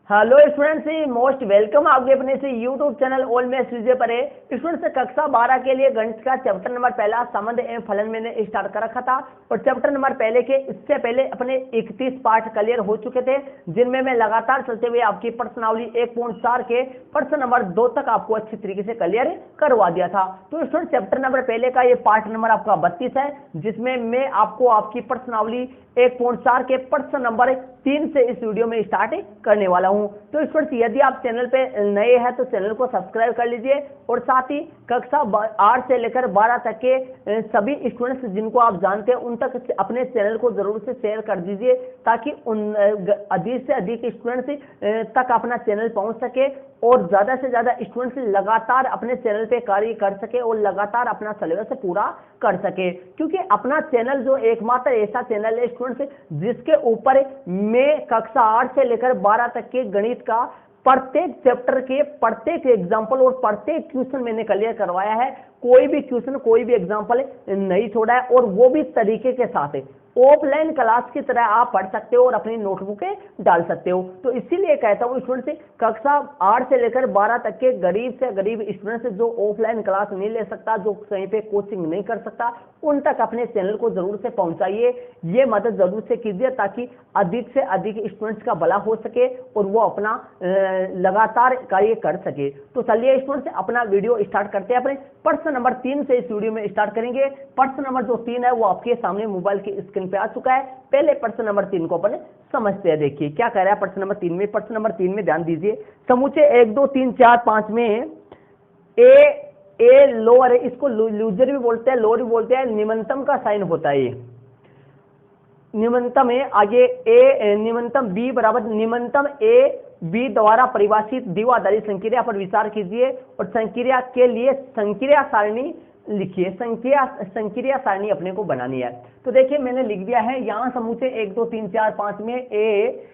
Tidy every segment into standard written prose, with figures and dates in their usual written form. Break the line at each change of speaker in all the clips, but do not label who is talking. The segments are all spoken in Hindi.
हेलो स्टूडेंट्स, मोस्ट वेलकम आपके अपने से यूट्यूब चैनल ऑल मैथ्स विजय पर है। स्टूडेंट्स, कक्षा 12 के लिए गणित का चैप्टर नंबर पहला संबंध एवं फलन मैंने स्टार्ट कर रखा था और चैप्टर नंबर पहले के इससे पहले अपने 31 पार्ट क्लियर हो चुके थे, जिनमें मैं लगातार चलते हुए आपकी प्रश्नावली 1.4 के प्रश्न नंबर 2 तक आपको अच्छी तरीके से क्लियर करवा दिया था। तो स्टूडेंट, चैप्टर नंबर पहले का ये पार्ट नंबर आपका 32 है, जिसमें मैं आपको आपकी प्रश्नावली 1.4 के प्रश्न नंबर 3 से इस वीडियो में स्टार्ट करने वाला हूं। तो स्टूडेंट्स, यदि आप चैनल पे नए हैं तो चैनल को सब्सक्राइब कर लीजिए और साथ ही कक्षा 8 से लेकर 12 तक के सभी स्टूडेंट्स जिनको आप जानते हैं उन तक अपने चैनल को जरूर से शेयर कर दीजिए, ताकि उन अधिक से अधिक स्टूडेंट्स तक अपना चैनल पहुंच सके और ज्यादा से ज्यादा स्टूडेंट्स लगातार अपने चैनल पे कार्य कर सके और लगातार अपना सिलेबस पूरा कर सके। क्योंकि अपना चैनल जो एकमात्र ऐसा चैनल है स्टूडेंट्स जिसके ऊपर मैं कक्षा 8 से लेकर 12 तक के गणित का प्रत्येक चैप्टर के प्रत्येक एग्जाम्पल और प्रत्येक क्वेश्चन मैंने क्लियर करवाया है। कोई भी क्वेश्चन, कोई भी एग्जाम्पल नहीं छोड़ा है, और वो भी तरीके के साथ है। ऑफलाइन क्लास की तरह आप पढ़ सकते हो और अपनी नोटबुकें डाल सकते हो। तो इसीलिए कहता हूं स्टूडेंट से कक्षा 8 से लेकर 12 तक के गरीब से गरीब स्टूडेंट जो ऑफलाइन क्लास नहीं ले सकता, जो कहीं पे कोचिंग नहीं कर सकता, उन तक अपने चैनल को जरूर से पहुंचाइए। ये मदद जरूर से कीजिए ताकि अधिक से अधिक स्टूडेंट्स का भला हो सके और वो अपना लगातार कार्य कर सके। तो चलिए स्टूडेंट्स, अपना वीडियो स्टार्ट करते हैं। अपने प्रश्न नंबर 3 से इस वीडियो में स्टार्ट करेंगे। प्रश्न नंबर जो 3 है वो आपके सामने मोबाइल की स्क्रीन पे आ चुका है। पहले प्रश्न नंबर 3 को अपन समझते हैं। देखिए क्या कह रहा है प्रश्न नंबर 3 में। प्रश्न नंबर 3 में ध्यान दीजिए, समुच्चय 1 2 3 4 5 में ए लोअर है, इसको लूजर भी बोलते हैं, लोअर भी बोलते हैं, निम्नतम का साइन होता है। ये निम्नतम है। आगे ए निम्नतम बी बराबर निम्नतम ए बी द्वारा परिभाषित द्विआधारी संक्रिया पर विचार कीजिए और संक्रिया के लिए संक्रिया सारणी लिखिए। संक्रिया सारणी अपने को बनानी है। तो देखिए मैंने लिख दिया है यहां समुच्चय 1 2 3 4 5 में ए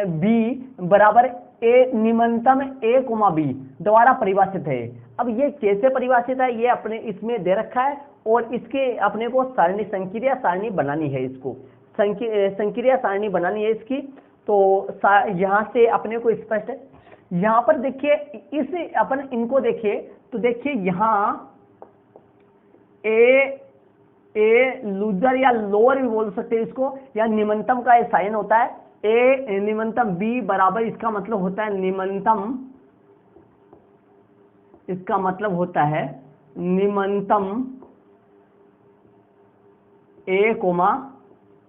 बी बराबर ए निम्नतम ए कोमा बी द्वारा परिभाषित है। अब ये कैसे परिभाषित है ये अपने इसमें दे रखा है और इसके अपने को सारणी संक्रिया सारणी बनानी है। इसको संक्रिया सारणी बनानी है इसकी। तो यहां से अपने को स्पष्ट है। यहां पर देखिए इस अपन इनको देखिए तो देखिए यहां ए लूजर या लोअर भी बोल सकते हैं इसको, या निम्नतम का ये साइन होता है। ए निम्नतम बी बराबर इसका मतलब होता है निम्नतम, इसका मतलब होता है निम्नतम ए कोमा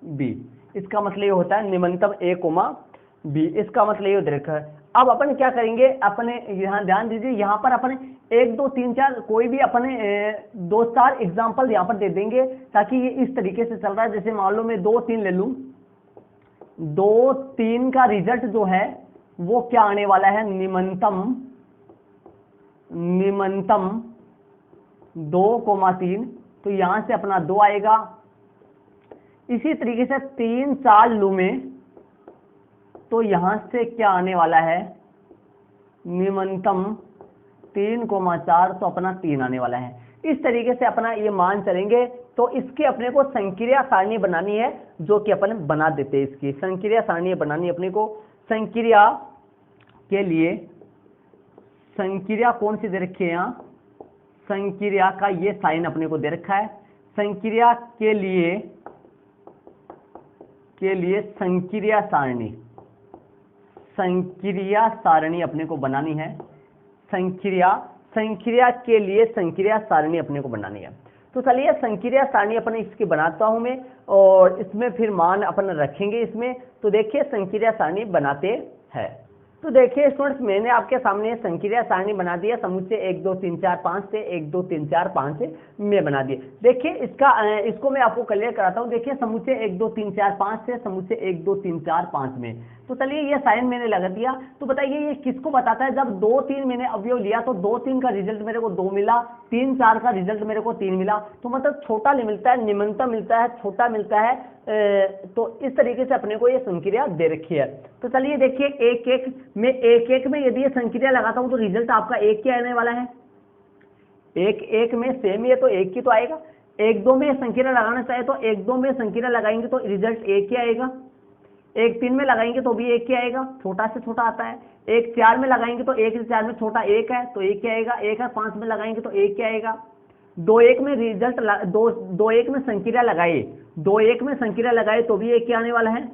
बी। इसका मतलब ये होता है निम्नतम ए कोमा बी। इसका मतलब ये देखा है। अब अपन क्या करेंगे, अपने यहाँ ध्यान दीजिए, यहाँ पर अपने 1 2 3 4 कोई भी अपने 2-4 एग्जाम्पल यहाँ पर दे देंगे ताकि ये इस तरीके से चल रहा है। जैसे मान लो मैं 2 3 ले लूं, 2 3 का रिजल्ट जो है वो क्या आने वाला है, निम्नतम 2,3। तो यहां से अपना 2 आएगा। इसी तरीके से 3 4 लू में तो यहां से क्या आने वाला है, निम्नतम 3,4, तो अपना 3 आने वाला है। इस तरीके से अपना ये मान चलेंगे। तो इसके अपने को संक्रिया सारणी बनानी है, जो कि अपन बना देते हैं। इसकी संक्रिया सारणी बनानी है अपने को। संक्रिया के लिए संक्रिया कौन सी दे रखी है, यहाँ संक्रिया का ये साइन अपने को दे रखा है। संक्रिया के लिए संक्रिया सारणी अपने को बनानी है। संक्रिया के लिए संक्रिया सारणी अपने को बनानी है। तो चलिए संक्रिया सारणी अपने इसकी बनाता हूं मैं और इसमें फिर मान अपन रखेंगे इसमें। तो देखिए संक्रिया सारणी बनाते हैं। तो देखिए स्टूडेंट्स, मैंने आपके सामने संक्रिया सारणी बना दिया। समुच्चय 1 2 3 4 5 से 1 2 3 4 5 से मैं बना दिए। देखिए इसको मैं आपको क्लियर कराता हूं। देखिए समुच्चय 1 2 3 4 5 से समुच्चय 1 2 3 4 5 में। तो चलिए ये साइन मैंने लगा दिया। तो बताइए ये किसको बताता है, जब 2 3 मैंने अवयव लिया तो 2 3 का रिजल्ट मेरे को 2 मिला, 3 4 का रिजल्ट मेरे को 3 मिला। तो मतलब छोटा मिलता है, निम्नतम मिलता है, छोटा मिलता है। तो इस तरीके से अपने को ये संक्रिया दे रखी है। तो चलिए देखिए 1 1 में 1 1 में यदि ये संक्रिया लगाता हूं तो रिजल्ट आपका 1 क्या आने वाला है, 1 1 में सेम ही है तो 1 की तो आएगा। 1 2 में संक्रिया लगाना चाहे तो 1 2 में संक्रिया लगाएंगे तो रिजल्ट 1 ही आएगा। एक 3 में लगाएंगे तो भी 1 क्या आएगा, छोटा से छोटा आता है। एक 4 में लगाएंगे तो 1 से 4 में छोटा 1 है तो 1 क्या आएगा, 1 है। 5 में लगाएंगे तो 1 क्या आएगा। 2 1 में रिजल्ट 2 1 में संक्रिया लगाए, 2 1 में संक्रिया लगाए तो भी 1 क्या आने वाला है।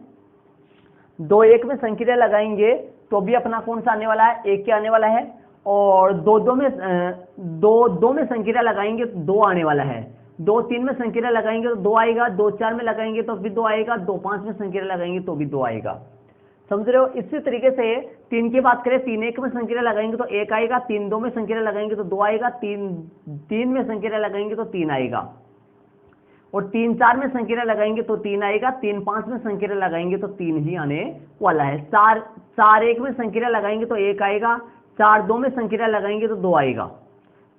2 1 में संक्रिया लगाएंगे तो भी अपना कौन सा आने वाला है, 1 क्या आने वाला है। और 2 2 में 2 में संक्रिया लगाएंगे तो 2 आने वाला है। 2 3 में संक्रिया लगाएंगे तो 2 आएगा। 2 4 में लगाएंगे तो भी 2 आएगा। 2 5 में संक्रिया लगाएंगे तो भी 2 आएगा। समझ रहे हो। इसी तरीके से 3 की बात करें, 3 1 में संक्रिया लगाएंगे तो 1 आएगा। 3 2 में संक्रिया लगाएंगे तो 2 आएगा। 3 में संक्रिया लगाएंगे तो 3 आएगा। और 3 4 में संक्रिया लगाएंगे तो 3 आएगा। 3 5 में संक्रिया लगाएंगे तो 3 ही आने वाला है। 4 1 में संक्रिया लगाएंगे तो 1 आएगा। 4 2 में संक्रिया लगाएंगे तो 2 आएगा।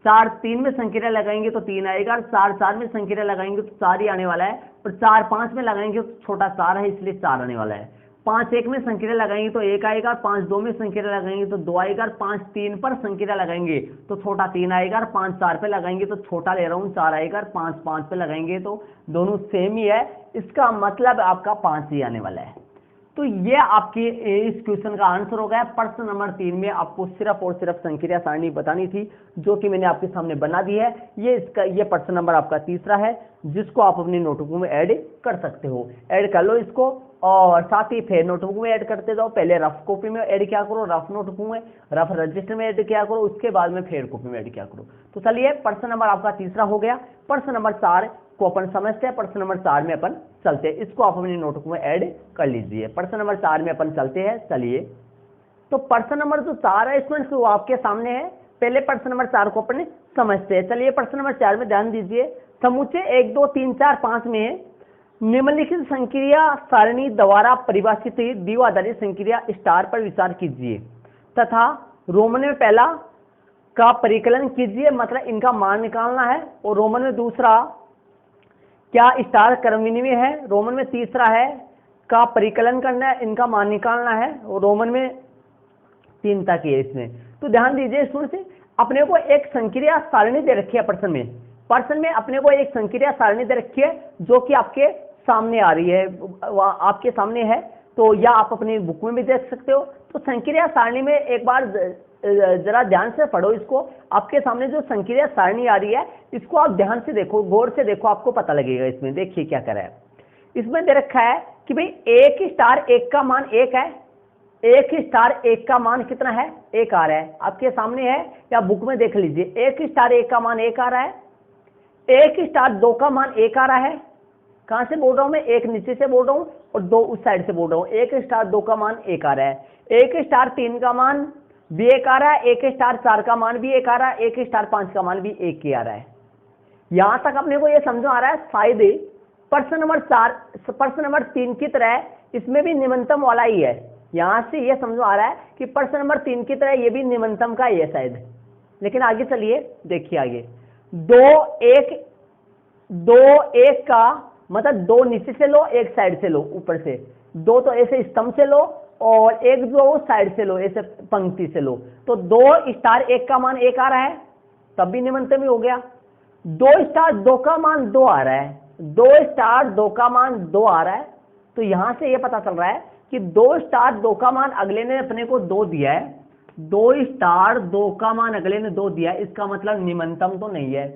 4 3 में संक्रिया लगाएंगे तो 3 आएगा। और 4 4 में संक्रिया लगाएंगे तो 4 ही आने वाला है। और 4 5 में लगाएंगे तो छोटा 4 है इसलिए 4 आने वाला है। 5 1 में संक्रिया लगाएंगे तो 1 आएगा। 5 2 में संक्रिया लगाएंगे तो 2 आएगा। और 5 3 पर संक्रिया लगाएंगे तो छोटा 3 आएगा। और 5 4 पे लगाएंगे तो छोटा ले रहा हूँ 4 आएगा। और 5 5 पे लगाएंगे तो दोनों सेम ही है, इसका मतलब आपका 5 ही आने वाला है। तो ये आपकी इस क्वेश्चन का आंसर हो गया। प्रश्न नंबर 3 में आपको सिर्फ और सिर्फ संक्रिया सारणी बतानी थी, जो कि मैंने आपके सामने बना दी है। ये प्रश्न नंबर आपका तीसरा है, जिसको आप अपनी नोटबुक में ऐड कर सकते हो। ऐड कर लो इसको, और साथ ही फिर नोटबुक में ऐड करते जाओ। पहले रफ कॉपी में ऐड किया करो, रफ नोटबुक में, रफ रजिस्टर में ऐड किया करो, उसके बाद में फेयर कॉपी में ऐड किया करो। तो चलिए प्रश्न नंबर आपका तीसरा हो गया। प्रश्न नंबर 4 को अपन समझते हैं। प्रश्न नंबर 4 में अपन चलते हैं, इसको आप अपनी नोटबुक में ऐड कर लीजिए। प्रश्न नंबर 4 में अपन चलते हैं। चलिए, तो प्रश्न नंबर जो 4 है इसमें वो आपके सामने है। पहले प्रश्न नंबर 4 को अपन समझते हैं। चलिए प्रश्न नंबर 4 में ध्यान दीजिए। समुच्चय 1 2 3 4 5 में निम्नलिखित संक्रिया सारणी द्वारा परिभाषित द्विआधारी संक्रिया स्टार पर विचार कीजिए तथा रोमन में पहला का परिकलन कीजिए, मतलब इनका मान निकालना है। और रोमन में दूसरा क्या स्टार क्रमविनिमय है, रोमन में तीसरा है का परिकलन करना है, इनका मान निकालना है। और रोमन में 3 तक है इसमें। तो ध्यान दीजिए, इसमें से अपने को एक संक्रिया सारणी दे रखी है। प्रश्न में अपने को एक संक्रिया सारणी दे रखी है, जो कि आपके सामने आ रही है, आपके सामने है। तो या आप अपनी बुक में भी देख सकते हो। तो संक्रिया सारणी में एक बार जरा ध्यान से पढ़ो इसको। आपके सामने जो संक्रिया सारणी आ रही है, इसको आप ध्यान से देखो, गौर से देखो, आपको पता लगेगा। इसमें देखिए क्या करा है। इसमें दे रखा है कि भाई 1 स्टार 1 का मान 1 है। 1 स्टार 1 का मान कितना है, 1 आ रहा है। आपके सामने है या बुक में देख लीजिए। 1 स्टार 1 का मान 1 आ रहा है। 1 स्टार 2 का मान 1 आ रहा है। कहां से बोल रहा हूं मैं, 1 नीचे से बोल रहा हूं और 2 उस साइड से बोल रहा हूं। 1 स्टार 2 का मान 1 आ रहा है। 1 स्टार 3 का मान भी 1 आ रहा है। 1 स्टार 4 का मान भी 1 आ रहा है। 1 स्टार 5 का मान भी 1 ही आ रहा है। यहां तक अपने को यह समझ आ रहा है। शायद प्रश्न नंबर 3 की तरह इसमें भी निम्नतम वाला ही है। यहां से यह समझ आ रहा है कि प्रश्न नंबर 3 की तरह यह भी निम्नतम का ही है शायद। लेकिन आगे चलिए, देखिए आगे 2 1 का मतलब 2 नीचे से लो, 1 साइड से लो, ऊपर से 2 तो ऐसे स्तंभ से लो और 1 जो साइड से लो, ऐसे पंक्ति से लो। तो 2 स्टार 1 का मान 1 आ रहा है, तब भी निम्नतम ही हो गया। 2 स्टार 2 का मान 2 आ रहा है। 2 स्टार 2 का मान 2 आ रहा है। तो यहां से यह पता चल रहा है कि 2 स्टार 2 का मान अगले ने अपने को 2 दिया है। 2 स्टार 2 का मान अगले ने 2 दिया है, इसका मतलब निम्नतम तो नहीं है।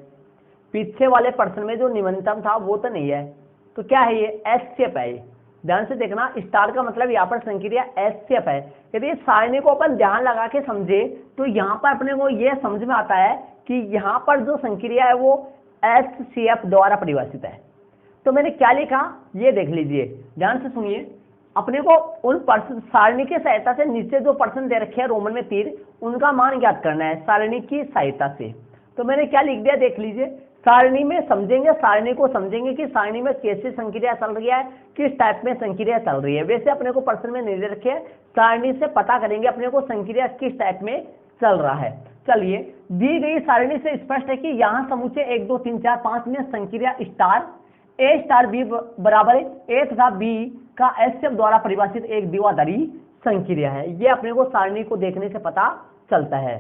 पीछे वाले प्रश्न में जो निम्नतम था वो तो नहीं है। तो क्या है ये, एससेप है। ध्यान से देखना, स्टार का मतलब यहाँ पर संक्रिया एससेप है। यदि इस सारणी को अपन ध्यान लगा के समझे तो यहाँ पर अपने को यह समझ में आता है कि यहाँ पर जो संक्रिया है वो एससीएफ द्वारा परिभाषित है। तो मैंने क्या लिखा ये देख लीजिए, ध्यान से सुनिए। अपने को उन सारणी की सहायता से नीचे जो प्रश्न दे रखे हैं रोमन में 3, उनका मान ज्ञात करना है सारणी की सहायता से। तो मैंने क्या लिख दिया देख लीजिए। सारणी में समझेंगे, सारणी को समझेंगे कि सारणी में कैसे संक्रिया चल रही है, किस टाइप में संक्रिया चल रही है। वैसे अपने को प्रश्न में नहीं दे रखे है, सारणी से पता करेंगे अपने को संक्रिया किस टाइप में चल रहा है। चलिए, दी गई सारणी से स्पष्ट है कि यहाँ समुच्चय 1 2 3 4 5 में संक्रिया स्टार ए स्टार बी बराबर ए तथा बी का एससेप द्वारा परिभाषित एक द्विआधारी संक्रिया है। ये अपने को सारणी को देखने से पता चलता है।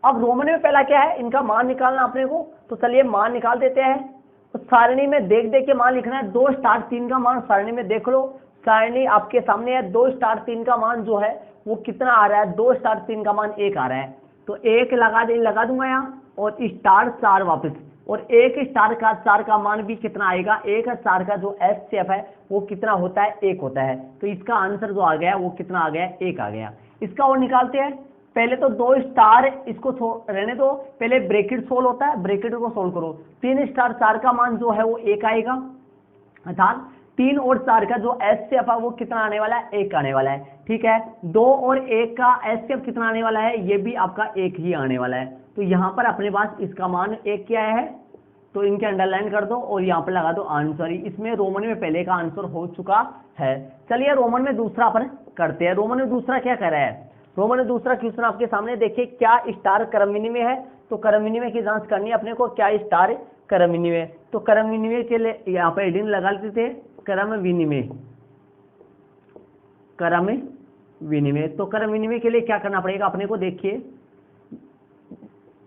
अब रोमन में पहला क्या है, इनका मान निकालना अपने को। तो चलिए मान निकाल देते हैं। तो सारणी में देख देख के मान लिखना है। 2 स्टार 3 का मान सारणी में देख लो। सारणी आपके सामने है। 2 स्टार 3 का मान जो है वो कितना आ रहा है, 2 स्टार 3 का मान 1 आ रहा है, तो 1 लगा दूंगा यहाँ और स्टार 4 वापस, और 1 स्टार का 4 का मान भी कितना आएगा, 1 स्टार का जो एचसीएफ है वो कितना होता है, 1 होता है। तो इसका आंसर जो आ गया वो कितना आ गया, 1 आ गया। इसका और निकालते हैं। पहले तो 2 स्टार इसको रहने दो, पहले ब्रैकेट सोल्व होता है, ब्रैकेट को सोल्व करो। 3 स्टार 4 का मान जो है वो 1 आएगा, अर्थात 3 और 4 का जो एचसीएफ है वो कितना आने वाला है, 1 आने वाला है। ठीक है, 2 और 1 का एचसीएफ कितना आने वाला है, ये भी आपका 1 ही आने वाला है। तो यहाँ पर अपने पास इसका मान 1 क्या है, तो इनके अंडरलाइन कर दो और यहाँ पर लगा दो आंसर। इसमें रोमन में पहले का आंसर हो चुका है। चलिए रोमन में दूसरा अपन करते हैं। रोमन में दूसरा क्या कर रहा है, रोमन में दूसरा क्वेश्चन आपके सामने देखिए, क्या स्टार क्रम विनिमय है, तो क्रम विनिमय की जांच करनी है अपने को, क्या स्टार क्रम विनिमय। तो क्रम विनिमय के लिए यहाँ पर हेडिंग लगा लेते थे, क्रम विनिमय, क्रम विनिमय। तो क्रम विनिमय के लिए क्या करना पड़ेगा अपने को, देखिए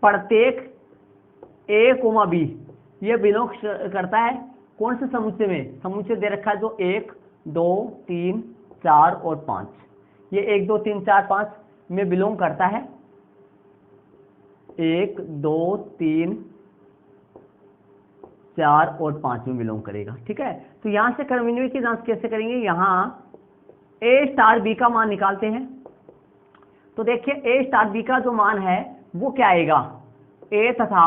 प्रत्येक a, b ये बिलोंग करता है कौन से समुच्चय में, समुच्चय दे रखा है जो 1, 2, 3, 4 और 5, ये 1, 2, 3, 4, 5 में बिलोंग करता है। 1, 2, 3, 4 और 5 में बिलोंग करेगा। ठीक है, तो यहां से क्रम विनिमय की जांच कैसे करेंगे, यहां a स्टार b का मान निकालते हैं। तो देखिए a स्टार b का जो मान है वो क्या आएगा, a तथा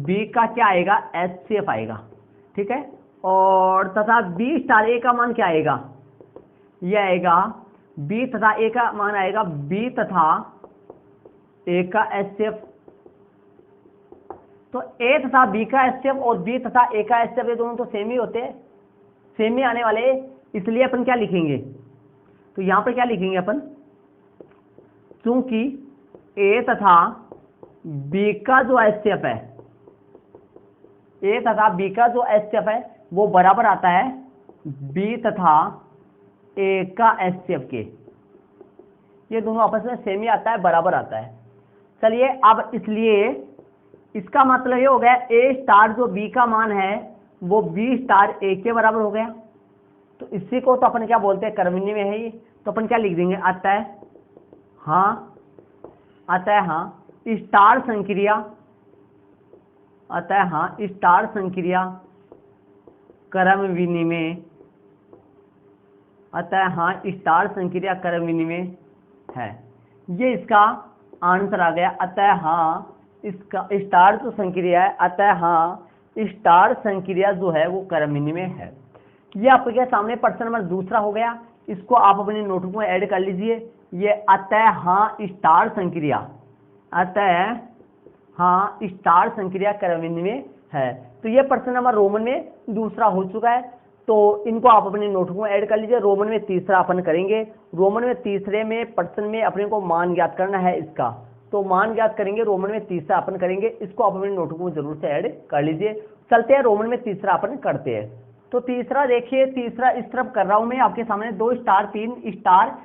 b का क्या आएगा, एचसीएफ आएगा। ठीक है, और तथा b स्टार a का मान क्या आएगा, यह आएगा b तथा a का मान आएगा b तथा a का एचसीएफ। तो a तथा b का एचसीएफ और b तथा a का एचसीएफ ये दोनों तो सेम ही होते हैं, सेम ही आने वाले, इसलिए अपन क्या लिखेंगे, तो यहां पर क्या लिखेंगे अपन, चूंकि a तथा b का जो एचसीएफ है, a तथा b का जो एचसीएफ है वो बराबर आता है b तथा a का एचसीएफ के, ये दोनों आपस में सेम ही आता है, बराबर आता है। चलिए अब इसलिए इसका मतलब ये हो गया a स्टार जो b का मान है वो b स्टार a के बराबर हो गया। तो इसी को तो अपन क्या बोलते हैं, क्रम विनिमय है ये। तो अपन क्या लिख देंगे, आता है हाँ, आता है हाँ स्टार संक्रिया, आता है हाँ स्टार संक्रिया क्रम विनिमय, आता है हाँ स्टार संक्रिया क्रम विनिमय है। ये इसका आंसर आ गया, आता है हाँ इसका स्टार जो संक्रिया है, आता है हाँ स्टार संक्रिया जो है वो क्रम विनिमय है। ये आपके सामने प्रश्न नंबर दूसरा हो गया, इसको आप अपने नोटबुक में ऐड कर लीजिए। ये आता है हाँ स्टार संक्रिया, आता है हाँ स्टार संक्रिया क्रम विनिमय है। तो ये प्रश्न नंबर रोमन में दूसरा हो चुका है, तो इनको आप अपने नोटबुक में ऐड कर लीजिए। रोमन में तीसरा अपन करेंगे। रोमन में तीसरे में प्रश्न में अपने को मान ज्ञात करना है इसका, तो मान ज्ञात करेंगे, रोमन में तीसरा अपन करेंगे, इसको आप अपने नोटबुक में जरूर से ऐड कर लीजिए। चलते हैं रोमन में तीसरा अपन करते हैं। तो तीसरा देखिए, तीसरा इस तरफ कर रहा हूं मैं आपके सामने, 2 स्टार 3 स्टार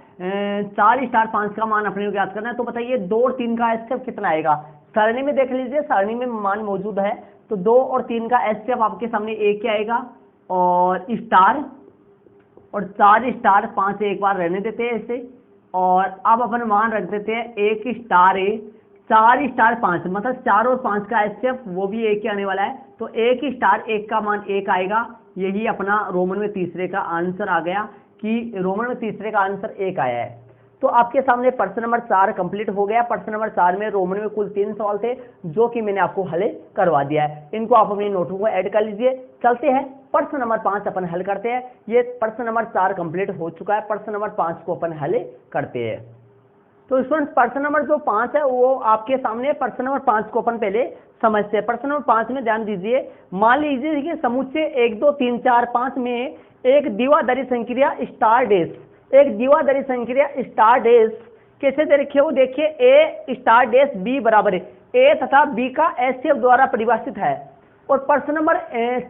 4 स्टार 5 का मान अपने को ज्ञात करना है। तो बताइए 2 और 3 का एचसीएफ कितना आएगा, सारणी में देख लीजिए, सारणी में मान मौजूद है। तो 2 और 3 का एचसीएफ आपके सामने 1 क्या आएगा, और स्टार और 4 स्टार 5 एक बार रहने देते हैं ऐसे, और अब अपन मान रख देते हैं 1 स्टार 4 स्टार 5, मतलब 4 और 5 का एचसीएफ वो भी 1 ही आने वाला है। तो 1 स्टार 1 का मान 1 आएगा। यही अपना रोमन में तीसरे का आंसर आ गया कि रोमन में तीसरे का आंसर 1 आया है। तो आपके सामने प्रश्न नंबर 4 कंप्लीट हो गया। प्रश्न नंबर 4 में रोमन में कुल 3 सवाल थे जो कि मैंने आपको हल करवा दिया है। इनको आप अपनी नोटबुक में ऐड कर लीजिए। चलते हैं प्रश्न नंबर 5 अपन हल करते हैं। ये प्रश्न नंबर 4 कंप्लीट हो चुका है, प्रश्न नंबर 5 को अपन हल करते हैं। तो स्टूडेंट्स प्रश्न नंबर जो 5 है वो आपके सामने, प्रश्न नंबर 5 को अपन पहले समझते हैं। प्रश्न नंबर 5 में ध्यान दीजिए, मान लीजिए कि समुच्चय 1 2 3 4 5 में एक द्विआधारी संक्रिया स्टार डैश, एक द्विआधारी संक्रिया स्टार डैश कैसे दे रखी है वो देखिए, ए स्टार डैश बी बराबर है, ए तथा बी का एचसीएफ द्वारा परिभाषित है। और प्रश्न नंबर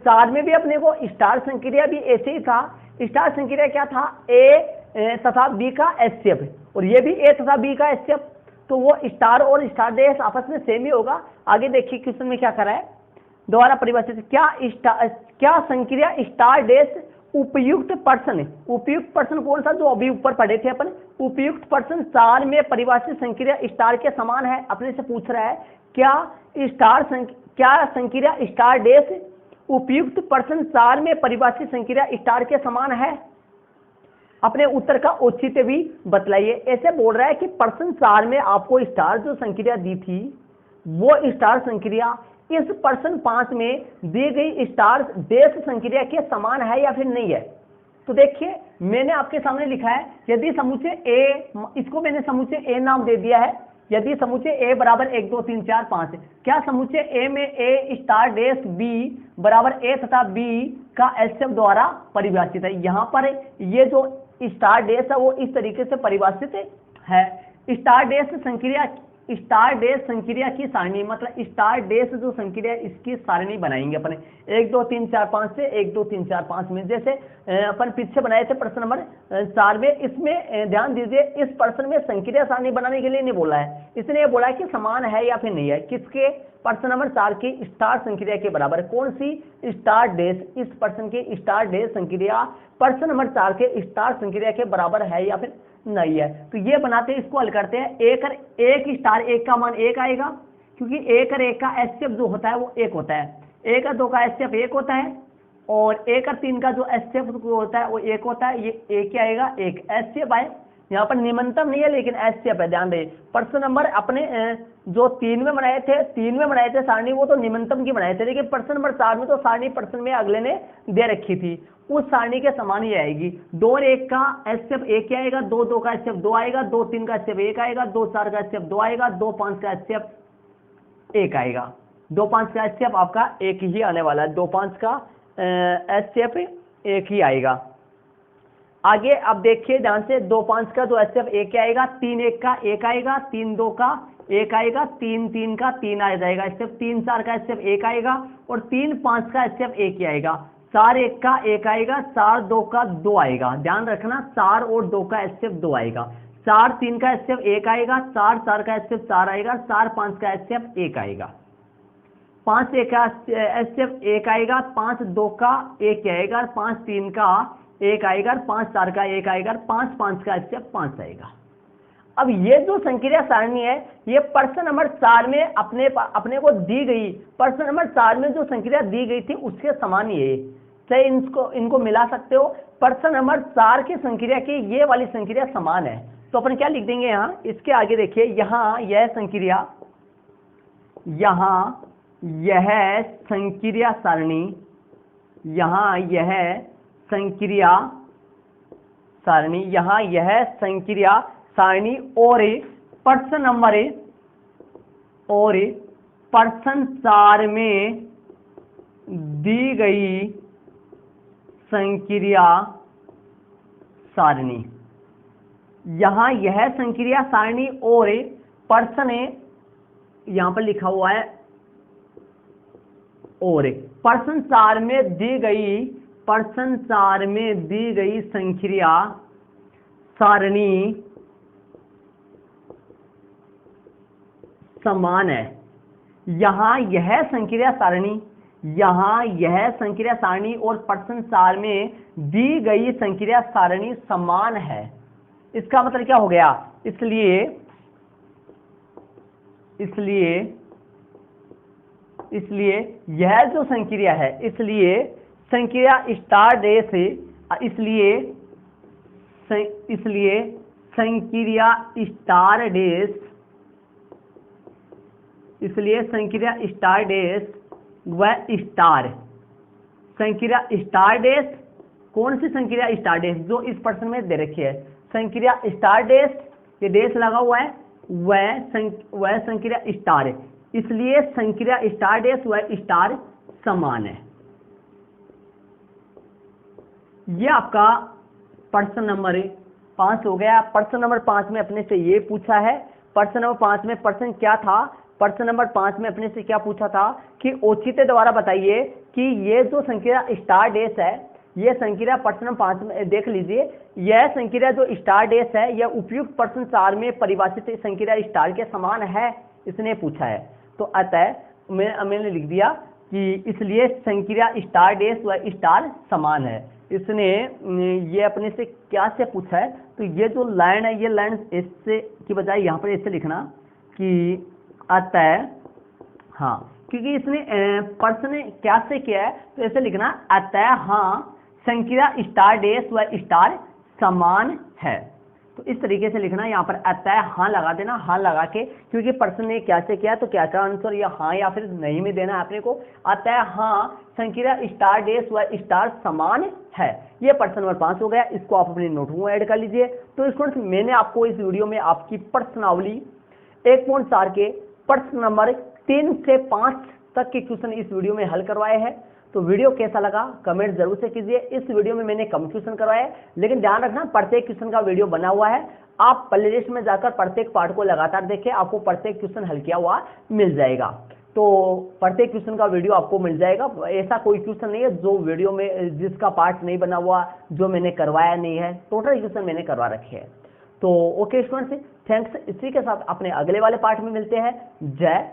4 में भी अपने को स्टार संक्रिया भी ऐसे ही था। स्टार संक्रिया क्या था, ए तथा बी का एचसीएफ, और ये भी ए तथा बी का एचसीएफ, तो वो स्टार और स्टार डैश आपस में सेम ही होगा। आगे देखिए क्वेश्चन में क्या करा है, द्वारा परिभाषित, क्या संक्रिया स्टार डैश उपयुक्त पर्सन कौन सा, जो अभी ऊपर पढ़े थे अपन, उपयुक्त पर्सन स्टार में परिभाषित संक्रिया स्टार के समान है। अपने से पूछ रहा है क्या संक्रिया स्टार डैश उपयुक्त पर्सन स्टार में परिभाषित संक्रिया स्टार के समान है। अपने उत्तर का औचित्य भी बतलाइए। ऐसे बोल रहा है कि पर्सन स्टार में आपको स्टार जो संक्रिया दी थी वो स्टार संक्रिया इस पर्सन 5 में दी गई स्टार डैश संक्रिया के समान है या फिर नहीं है। तो देखिए मैंने आपके सामने लिखा है, यदि समुच्चय ए, इसको मैंने समुच्चय ए नाम दे दिया है, यदि समुच्चय ए बराबर 1 2 3 4 5, क्या समुच्चय ए में ए स्टार डैश बी बराबर ए तथा बी का एलसीएम द्वारा परिभाषित है। यहाँ पर ये जो स्टार डैश है वो इस तरीके से परिभाषित है। स्टार डैश संक्रिया की सारणी, मतलब स्टार डैश जो संक्रिया इसकी सारणी बनाएंगे अपने 1 2 3 4 5 से 1 2 3 4 5 में, जैसे अपन पीछे बनाए थे प्रश्न नंबर 4 में। इसमें ध्यान दीजिए, इस प्रश्न में संक्रिया सारणी बनाने के लिए नहीं बोला है, इसने बोला है कि समान है या फिर नहीं है। किसके? प्रश्न नंबर 4 की स्टार संक्रिया के बराबर। कौन सी? Star dash. इस प्रश्न की स्टार डैश संक्रिया प्रश्न नंबर 4 के स्टार संक्रिया के बराबर है या फिर नहीं है। तो ये बनाते हैं, इसको हल करते हैं। एक स्टार 1 का मान 1 आएगा, क्योंकि 1 और 1 का एचसीएफ जो होता है वो 1 होता है। 1 और 2 का एचसीएफ 1 होता है, और 1 और 3 का जो एचसीएफ होता है वो 1 होता है। ये 1 क्या आएगा? 1 एचसीएफ आए। यहाँ पर निमंत्रण नहीं है लेकिन एचसीएफ है, ध्यान रहे। प्रश्न नंबर अपने जो 3 में बनाए थे सारणी, वो तो निमंत्रण की बनाए थे, लेकिन प्रश्न नंबर 4 में तो सारणी प्रश्न में अगले ने दे रखी थी, उस सारणी के समान ही आएगी। 2 और 1 का एचसीएफ 1 आएगा, 2 2 का एचसीएफ 2 आएगा, 2 3 का एचसीएफ 1 आएगा, 2 4 का एचसीएफ 2 आएगा, 2 5 का एचसीएफ 1 आएगा। 2 5 का एचसीएफ आपका 1 ही आने वाला है, 2 5 का एचसीएफ 1 ही आएगा। आगे अब देखिए ध्यान से, 2 5 का जो एचसीएफ 1 आएगा, 3 1 का 1 आएगा, 3 2 का 1 आएगा, 3 3 का 3 आ जाएगा एचसीएफ, 3 4 का एचसीएफ 1 आएगा, और 3 5 का एचसीएफ 1 ही आएगा। 4 1 का 1 आएगा, 4 2 का 2 आएगा, ध्यान रखना 4 और 2 का एचसीएफ 2 आएगा। 4 3 का एचसीएफ 1 आएगा, 4 4 का एचसीएफ 4 आएगा, 4 5 का एचसीएफ 1 आएगा, 5 1 का एचसीएफ 1 आएगा, 5 2 का 1 आएगा, 5 3 का 1 आएगा, 5 4 का 1 आएगा, 5 5 का एचसीएफ 5 आएगा। अब ये जो संक्रिया सारणी है ये प्रश्न नंबर 4 में अपने को दी गई, प्रश्न नंबर 4 में जो संक्रिया दी गई थी उसके समान ही है। चाहे इनको मिला सकते हो। प्रश्न नंबर 4 की संक्रिया की ये वाली संक्रिया समान है, तो अपन क्या लिख देंगे यहाँ, इसके आगे देखिए, यहाँ यह संक्रिया, यहाँ यह संक्रिया सारणी, यहाँ यह संक्रिया सारणी, यहाँ यह संक्रिया सारणी और प्रश्न नंबर और प्रश्न 4 में दी गई संक्रिया सारणी, यहाँ यह संक्रिया सारणी और प्रश्न, यहाँ पर लिखा हुआ है और प्रश्न 4 में दी गई, प्रश्न 4 में दी गई संक्रिया सारणी समान है। यहाँ यह संक्रिया सारणी, यहाँ यह संक्रिया सारणी और प्रश्न 4 में दी गई संक्रिया सारणी समान है। इसका मतलब क्या हो गया? इसलिए यह जो संक्रिया है, इसलिए संक्रिया स्टार डैश, इसलिए संक्रिया स्टार डैश, इसलिए संक्रिया स्टार डैश व स्टार, संक्रिया स्टार डैश, कौन सी संक्रिया स्टार डैश? जो इस प्रश्न में दे रखी है, संक्रिया स्टार डैश, ये डैश लगा हुआ है, वह संक्रिया स्टार है, इसलिए संक्रिया स्टार डैश व स्टार समान है। ये आपका प्रश्न नंबर 5 हो गया। प्रश्न नंबर 5 में अपने से ये पूछा है, प्रश्न नंबर 5 में प्रश्न क्या था? प्रश्न नंबर 5 में अपने से क्या पूछा था कि औचित्य द्वारा बताइए कि ये जो संक्रिया स्टार डैश है, ये संक्रिया प्रश्न नंबर 5 में देख लीजिए, यह संक्रिया जो स्टार डैश है यह उपयुक्त प्रश्न 4 में परिभाषित संक्रिया स्टार के समान है, इसने पूछा है। तो अतः मैंने लिख दिया कि इसलिए संक्रिया स्टार डैश व स्टार समान है। इसने ये अपने से क्या से पूछा है, तो ये जो लाइन है, ये लाइन इससे की बजाय यहाँ पर ऐसे लिखना कि अतः, हाँ, क्योंकि इसने प्रश्न क्या से किया है, तो ऐसे लिखना अतः हाँ संक्रिया स्टार डैश व स्टार समान है। तो इस तरीके से लिखना, यहाँ पर अतः हाँ लगा देना, हाँ लगा के, क्योंकि प्रश्न ने क्या से किया, तो क्या का आंसर या हाँ या फिर नहीं में देना है आपने को। अतः हाँ संक्रिया स्टार डैश व स्टार समान है। ये प्रश्न नंबर 5 हो गया। इसको आप अपने नोट में ऐड कर लीजिए। तो स्टूडेंट्स, मैंने आपको इस वीडियो में आपकी प्रश्नावली 1.4 के प्रश्न नंबर 3 से 5 तक के क्वेश्चन इस वीडियो में हल करवाए हैं। तो वीडियो कैसा लगा कमेंट जरूर से कीजिए। इस वीडियो में मैंने कम क्वेश्चन करवाए, लेकिन ध्यान रखना प्रत्येक क्वेश्चन का वीडियो बना हुआ है। आप प्ले लिस्ट में जाकर प्रत्येक पार्ट को लगातार देखें, आपको प्रत्येक क्वेश्चन हल किया हुआ मिल जाएगा। तो प्रत्येक क्वेश्चन का वीडियो आपको मिल जाएगा। ऐसा कोई क्वेश्चन नहीं है जो वीडियो में जिसका पार्ट नहीं बना हुआ, जो मैंने करवाया नहीं है। टोटल क्वेश्चन मैंने करवा रखे हैं। तो ओके स्टूडेंट्स, थैंक्स। इसी के साथ अपने अगले वाले पार्ट में मिलते हैं। जय